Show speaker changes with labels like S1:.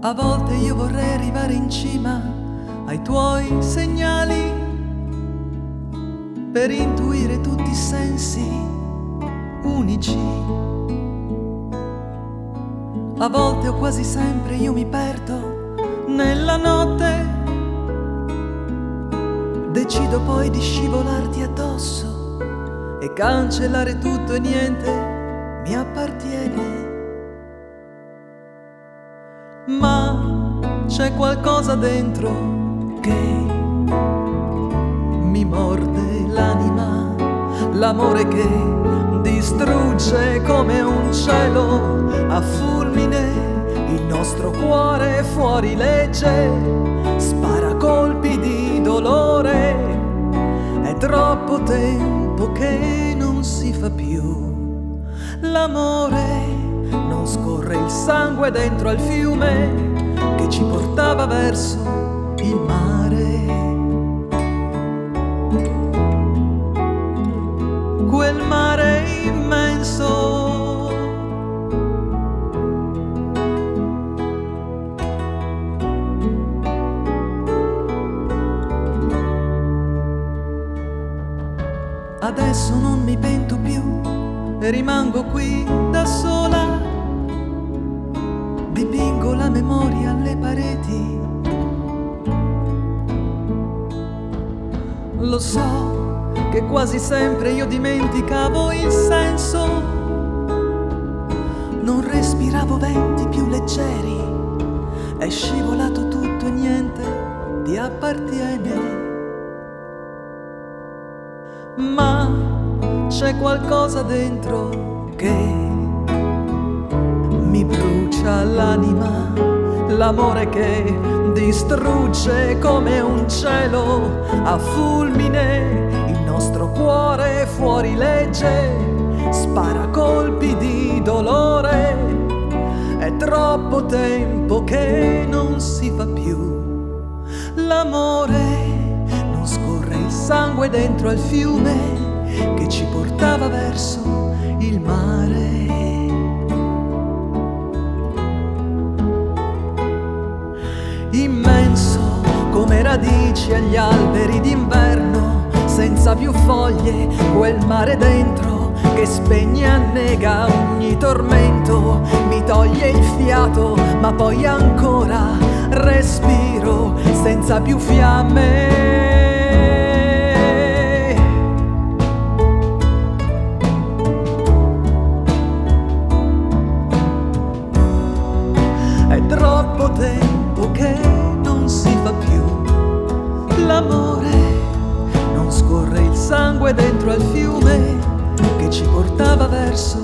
S1: A volte io vorrei arrivare in cima ai tuoi segnali per intuire tutti i sensi unici. A volte o quasi sempre io mi perdo nella notte, decido poi di scivolarti addosso e cancellare tutto e niente mi appartiene. Ma c'è qualcosa dentro che mi morde l'anima, l'amore che distrugge come un cielo a fulmine il nostro cuore fuori legge, spara colpi di dolore. È troppo tempo che non si fa più l'amore. Non scorre il sangue dentro al fiume che ci portava verso il mare. Quel mare immenso. Adesso non mi pento più e rimango qui da sola. Dipingo la memoria alle pareti. Lo so che quasi sempre io dimenticavo il senso. Non respiravo venti più leggeri. È scivolato tutto e niente ti appartiene. Ma c'è qualcosa dentro che mi brucia l'anima, l'amore che distrugge come un cielo a fulmine il nostro cuore fuori legge, spara colpi di dolore. È troppo tempo che non si fa più l'amore. Non scorre il sangue dentro al fiume che ci portava verso il mare. Immenso come radici agli alberi d'inverno, senza più foglie, quel mare dentro che spegne e annega ogni tormento, mi toglie il fiato, ma poi ancora respiro senza più fiamme. È troppo tempo che non si fa più l'amore. Non scorre il sangue dentro al fiume che ci portava verso